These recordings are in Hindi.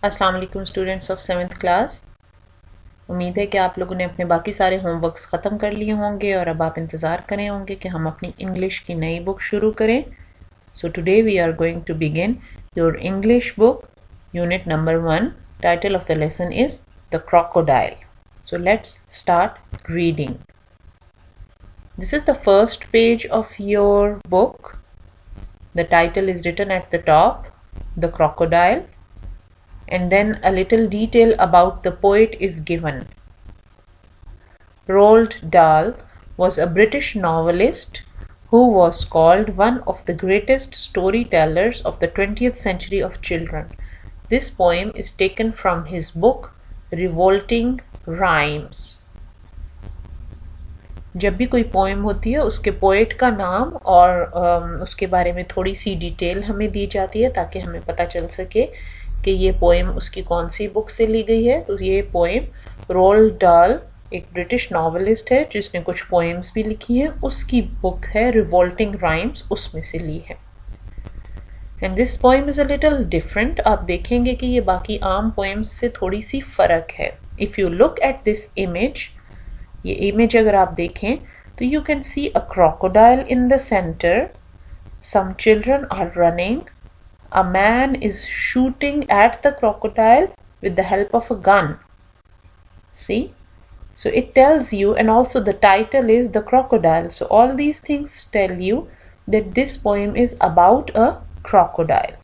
अस्सलाम वालेकुम स्टूडेंट्स ऑफ 7th क्लास। उम्मीद है कि आप लोगों ने अपने बाकी सारे होमवर्क्स ख़त्म कर लिए होंगे और अब आप इंतज़ार करें होंगे कि हम अपनी इंग्लिश की नई बुक शुरू करें। So today we are going to begin your English book unit number 1। Title of the lesson is the crocodile. So let's start reading. This is the first page of your book. The title is written at the top, The Crocodile, and then a little detail about the poet is given. Roald Dahl was a British novelist who was called one of the greatest storytellers of the 20th century of children. This poem is taken from his book Revolting Rhymes. जब भी कोई पोएम होती है उसके पोएट का नाम और उसके बारे में थोड़ी सी डिटेल हमें दी जाती है ताकि हमें पता चल सके कि ये पोएम उसकी कौन सी बुक से ली गई है। तो ये पोएम रोल्ड डाल एक ब्रिटिश नॉवेलिस्ट है जिसने कुछ पोएम्स भी लिखी हैं, उसकी बुक है रिवोल्टिंग राइम्स, उसमें से ली है। And this poem is a little different. आप देखेंगे कि ये बाकी आम पोएम्स से थोड़ी सी फर्क है। If you look at this image, ये इमेज अगर आप देखें तो you can see a crocodile in the centre, some children are running, a man is shooting at the crocodile with the help of a gun. See? So it tells you, and also the title is The Crocodile. So all these things tell you that this poem is about a crocodile.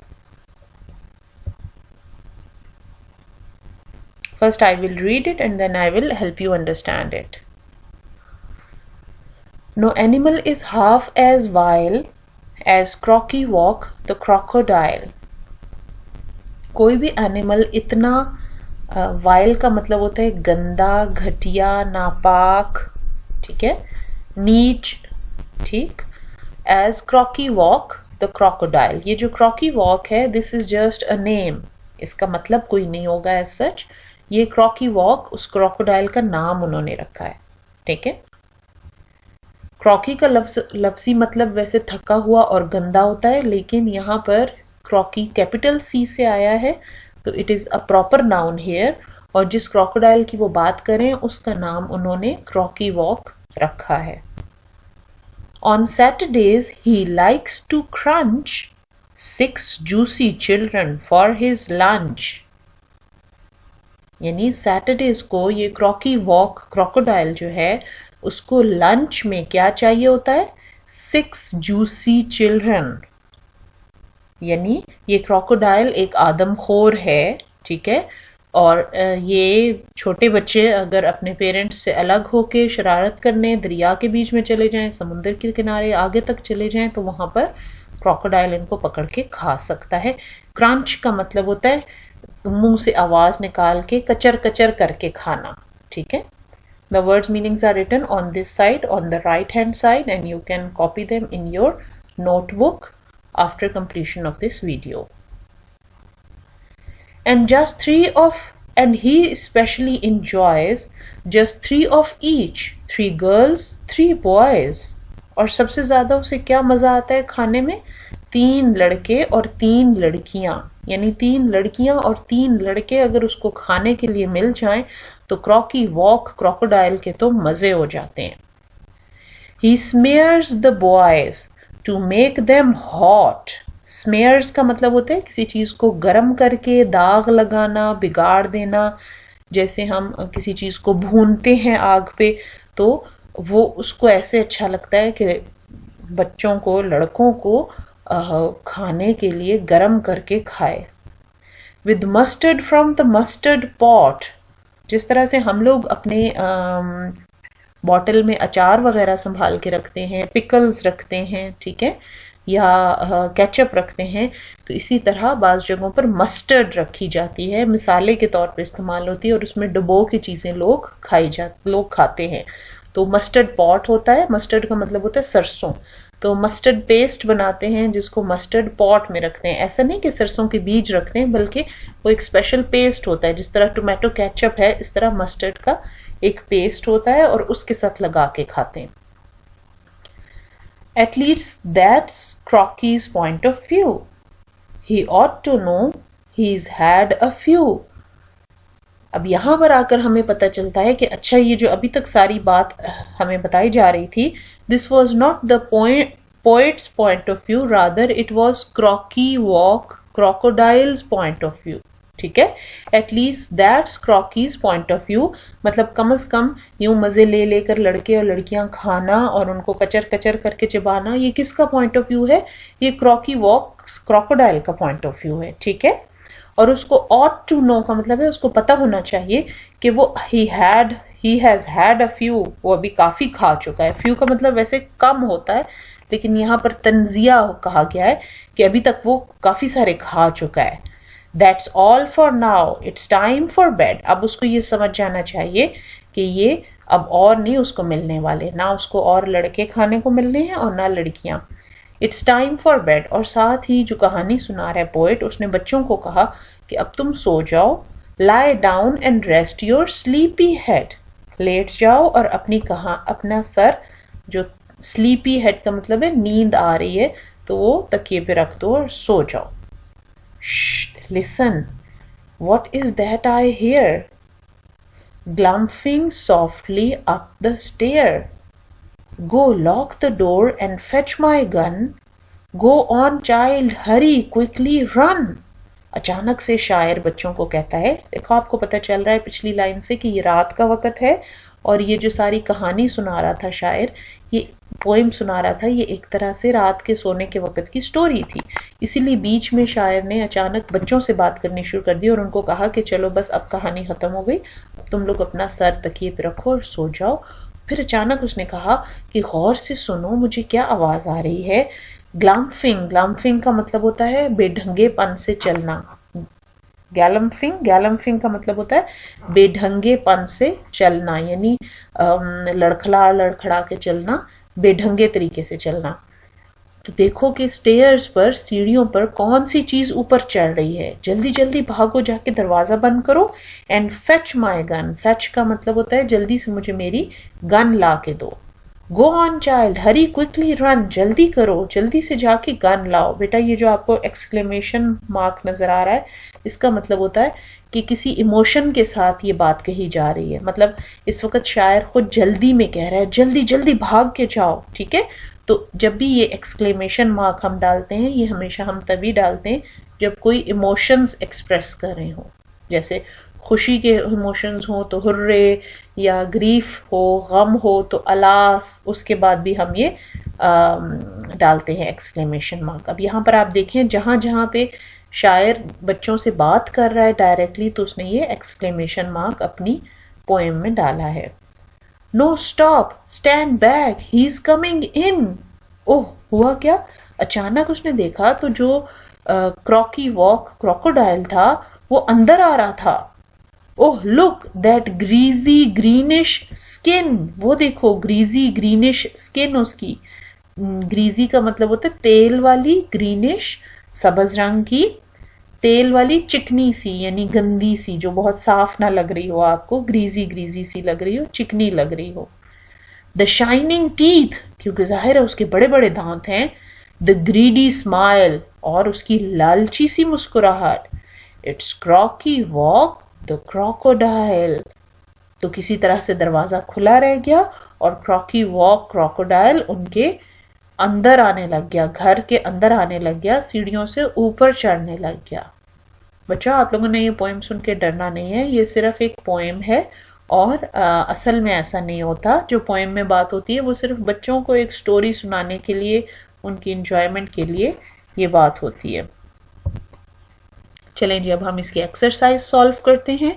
First I will read it and then I will help you understand it. No animal is half as vile as Crocky Walk the crocodile. कोई भी एनिमल इतना वाइल का मतलब होता है गंदा, घटिया, नापाक, ठीक है, नीच, ठीक, एज क्रॉकी वॉक द क्रोकोडाइल। ये जो क्रॉकी वॉक है this is just a name, इसका मतलब कोई नहीं होगा एज सच। ये क्रॉकी वॉक उस क्रोकोडाइल का नाम उन्होंने रखा है, ठीक है। क्रॉकी का लफ्जी मतलब वैसे थका हुआ और गंदा होता है, लेकिन यहाँ पर क्रॉकी कैपिटल सी से आया है तो it is a proper noun here, और जिस क्रोकोडाइल की वो बात करें उसका नाम उन्होंने क्रॉकी वॉक रखा है। On Saturdays he likes to crunch 6 juicy children for his lunch. यानी सैटरडेज को ये क्रॉकी वॉक क्रोकोडाइल जो है उसको लंच में क्या चाहिए होता है, 6 जूसी चिल्ड्रन। यानी ये क्रोकोडाइल एक आदमखोर है, ठीक है, और ये छोटे बच्चे अगर अपने पेरेंट्स से अलग होके शरारत करने दरिया के बीच में चले जाएं, समुद्र के किनारे आगे तक चले जाएं, तो वहां पर क्रोकोडाइल इनको पकड़ के खा सकता है। क्रंच का मतलब होता है मुंह से आवाज निकाल के कचर कचर करके खाना, ठीक है। The words meanings are written on this side, on the right hand side, and you can copy them in your notebook after completion of this video. And he especially enjoys just 3 of each, 3 girls, 3 boys. और सबसे ज्यादा उसे क्या मजा आता है खाने में, 3 लड़के और 3 लड़कियां। यानी 3 लड़कियां और 3 लड़के अगर उसको खाने के लिए मिल जाएं तो क्रॉकी वॉक क्रोकोडाइल के तो मजे हो जाते हैं। He smears the boys to make them hot. Smears का मतलब होता है किसी चीज को गर्म करके दाग लगाना, बिगाड़ देना। जैसे हम किसी चीज को भूनते हैं आग पे तो वो उसको ऐसे अच्छा लगता है कि बच्चों को, लड़कों को खाने के लिए गर्म करके खाए। With mustard from the mustard pot. जिस तरह से हम लोग अपने बॉटल में अचार वगैरह संभाल के रखते हैं, पिकल्स रखते हैं, ठीक है, या केचप रखते हैं, तो इसी तरह बाज़ जगहों पर मस्टर्ड रखी जाती है, मिसाले के तौर पर इस्तेमाल होती है और उसमें डुबो की चीज़ें लोग खाते हैं। तो मस्टर्ड पॉट होता है, मस्टर्ड का मतलब होता है सरसों, तो मस्टर्ड पेस्ट बनाते हैं जिसको मस्टर्ड पॉट में रखते हैं। ऐसा नहीं कि सरसों के बीज रखते हैं, बल्कि वो एक स्पेशल पेस्ट होता है। जिस तरह टोमेटो केचप है, इस तरह मस्टर्ड का एक पेस्ट होता है और उसके साथ लगा के खाते हैं। At least that's Crocky's point of view. He ought to know he's had a few. अब यहां पर आकर हमें पता चलता है कि अच्छा ये जो अभी तक सारी बात हमें बताई जा रही थी, this was not the poet's point of view, rather it was Crocky Walk crocodile's point of view. ठीक है, at least that's Crocky's point of view. मतलब कम से कम यूं मजे ले लेकर लड़के और लड़कियां खाना और उनको कचर कचर करके चिबाना, ये किसका पॉइंट ऑफ व्यू है? ये क्रॉकी वॉक क्रोकोडाइल का पॉइंट ऑफ व्यू है. ठीक है, और उसको ought to know का मतलब है उसको पता होना चाहिए कि वो he has had a few, वो अभी काफी खा चुका है. few का मतलब वैसे कम होता है, लेकिन यहाँ पर तंजिया कहा गया है कि अभी तक वो काफी सारे खा चुका है. That's all for now, it's time for bed. अब उसको ये समझ जाना चाहिए कि ये अब और नहीं उसको मिलने वाले, ना उसको और लड़के खाने को मिलने हैं और ना लड़कियां. It's time for bed. और साथ ही जो कहानी सुना रहा है पोएट, उसने बच्चों को कहा कि अब तुम सो जाओ. Lie down and rest your sleepy head. लेट जाओ और अपना सर, जो स्लीपी हेड का मतलब है नींद आ रही है, तो वो तकिए पे रख दो और सो जाओ. Listen, what is that I hear? Glumping softly up the stair. Go lock the door and fetch my gun. Go on child, hurry, quickly run. अचानक से शायर बच्चों को कहता है. देखो आपको पता चल रहा है पिछली लाइन से कि ये रात का वक्त है और ये जो सारी कहानी सुना रहा था शायर, ये पोएम सुना रहा था, ये एक तरह से रात के सोने के वक्त की स्टोरी थी. इसीलिए बीच में शायर ने अचानक बच्चों से बात करनी शुरू कर दी और उनको कहा कि चलो बस अब कहानी खत्म हो गई, तुम लोग अपना सर तकिए पे रखो और सो जाओ. फिर अचानक उसने कहा कि गौर से सुनो, मुझे क्या आवाज आ रही है. ग्लम्फिंग का मतलब होता है बेढंगेपन से चलना. गैलम्फिंग का मतलब होता है बेढंगेपन से चलना, यानी लड़खड़ा के चलना, बेढंगे तरीके से चलना. तो देखो कि स्टेयर्स पर, सीढ़ियों पर कौन सी चीज ऊपर चढ़ रही है. जल्दी जल्दी भागो, जाके दरवाजा बंद करो. And fetch my gun. Fetch का मतलब होता है जल्दी से मुझे मेरी गन ला के दो. Go on child, Hari quickly run. जल्दी करो, जल्दी से जाके गन लाओ. बेटा ये जो आपको एक्सक्लेमेशन मार्क नजर आ रहा है, इसका मतलब होता है कि किसी इमोशन के साथ ये बात कही जा रही है. मतलब इस वक्त शायर खुद जल्दी में कह रहा है, जल्दी जल्दी भाग के जाओ. ठीक है, तो जब भी ये एक्सक्लेमेशन मार्क हम डालते हैं, ये हमेशा हम तभी डालते हैं जब कोई इमोशंस एक्सप्रेस कर रहे हो. जैसे खुशी के इमोशंस हो तो हुर्रे, या ग्रीफ हो, गम हो तो अलास, उसके बाद भी हम ये डालते हैं एक्सक्लेमेशन मार्क. अब यहाँ पर आप देखें, जहां जहां पे शायर बच्चों से बात कर रहा है डायरेक्टली, तो उसने ये एक्सक्लेमेशन मार्क अपनी पोएम में डाला है. No stop, stand back, he is coming in. Oh, हुआ क्या? अचानक उसने देखा तो जो क्रॉकी वॉक क्रोकोडाइल था वो अंदर आ रहा था. Oh look, that greasy greenish skin. वो देखो, ग्रीजी ग्रीनिश स्किन उसकी. ग्रीजी का मतलब होता है तेल वाली, ग्रीनिश सब्ज रंग की, तेल वाली चिकनी सी, यानी गंदी सी, जो बहुत साफ ना लग रही हो आपको, ग्रीजी सी लग रही हो, चिकनी लग रही हो. द शाइनिंग टीथ, क्योंकि जाहिर है उसके बड़े बड़े दांत हैं. द ग्रीडी स्माइल, और उसकी लालची सी मुस्कुराहट. It's Crocky Wock the crocodile. तो किसी तरह से दरवाजा खुला रह गया और क्रॉकी वॉक क्रोकोडाइल उनके अंदर आने लग गया, घर के अंदर आने लग गया, सीढ़ियों से ऊपर चढ़ने लग गया. बच्चों, आप लोगों ने ये पोएम सुन के डरना नहीं है, ये सिर्फ एक पोएम है और असल में ऐसा नहीं होता. जो पोएम में बात होती है वो सिर्फ बच्चों को एक स्टोरी सुनाने के लिए, उनकी इंजॉयमेंट के लिए ये बात होती है. चलें जी, अब हम इसकी एक्सरसाइज सॉल्व करते हैं.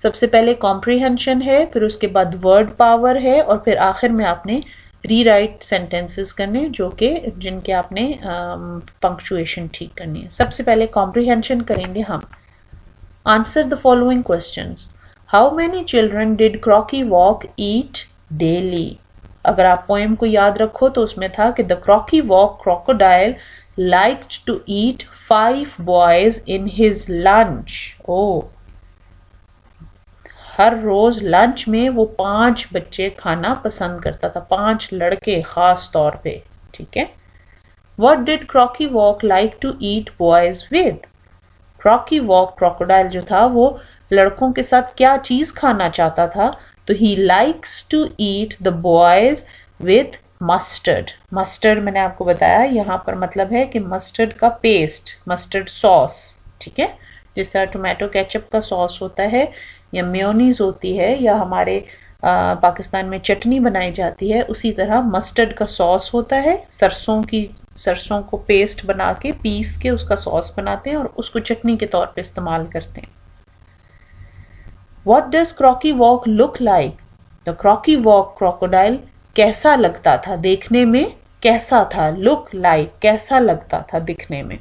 सबसे पहले कॉम्प्रिहेंशन है, फिर उसके बाद वर्ड पावर है, और फिर आखिर में आपने रीराइट सेंटेंसेस करने, जो कि जिनके आपने पंक्चुएशन ठीक करनी है. सबसे पहले कॉम्प्रिहेंशन करेंगे हम. Answer the following questions. How many children did Crocky Wock eat daily? अगर आप पोएम को याद रखो तो उसमें था कि the Crocky Wock crocodile liked to eat 5 boys in his lunch. Oh, हर रोज लंच में वो 5 बच्चे खाना पसंद करता था, 5 लड़के खास तौर पे. ठीक है. What did Crocky Walk like to eat boys with? Crocky Wock crocodile जो था वो लड़कों के साथ क्या चीज खाना चाहता था, तो he likes to eat the boys with mustard. Mustard मैंने आपको बताया यहाँ पर मतलब है कि मस्टर्ड का पेस्ट, मस्टर्ड सॉस, ठीक है। जिस तरह टोमेटो केचप का सॉस होता है या मेयोनीज होती है या हमारे पाकिस्तान में चटनी बनाई जाती है, उसी तरह मस्टर्ड का सॉस होता है। सरसों को पेस्ट बना के पीस के उसका सॉस बनाते हैं और उसको चटनी के तौर पे इस्तेमाल करते हैं। What does Crocky Walk look like? The Crocky Walk crocodile कैसा लगता था देखने में, कैसा था, look like कैसा लगता था दिखने में।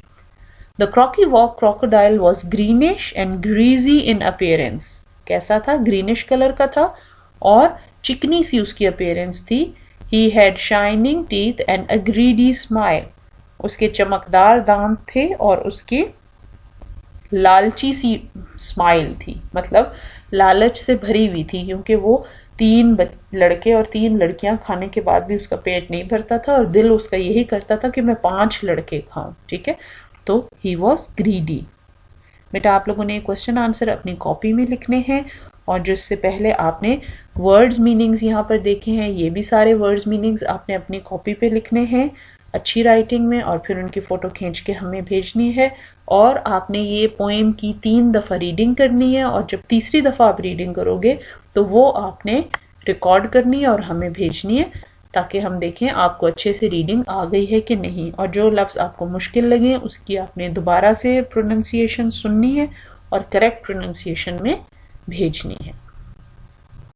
The Crocky Walk crocodile was greenish and greasy in appearance. कैसा था, ग्रीनिश कलर का था और चिकनी सी उसकी अपीयरेंस थी। He had shining teeth and a greedy smile. उसके चमकदार दांत थे और उसकी लालची सी स्माइल थी, मतलब लालच से भरी हुई थी, क्योंकि वो 3 लड़के और 3 लड़कियां खाने के बाद भी उसका पेट नहीं भरता था और दिल उसका यही करता था कि मैं 5 लड़के खाऊं, ठीक है। तो ही वॉज ग्रीडी। बेटा आप लोगों ने क्वेश्चन आंसर अपनी कॉपी में लिखने हैं और जो इससे पहले आपने वर्ड्स मीनिंग्स यहाँ पर देखे हैं, ये भी सारे वर्ड्स मीनिंग्स आपने अपनी कॉपी पे लिखने हैं अच्छी राइटिंग में और फिर उनकी फोटो खींच के हमें भेजनी है। और आपने ये पोएम की 3 दफ़ा रीडिंग करनी है और जब तीसरी दफ़ा आप रीडिंग करोगे तो वो आपने रिकॉर्ड करनी है और हमें भेजनी है, ताकि हम देखें आपको अच्छे से रीडिंग आ गई है कि नहीं। और जो लफ्ज़ आपको मुश्किल लगे उसकी आपने दोबारा से प्रोनाउंसिएशन सुननी है और करेक्ट प्रोनाउंसिएशन में भेजनी है।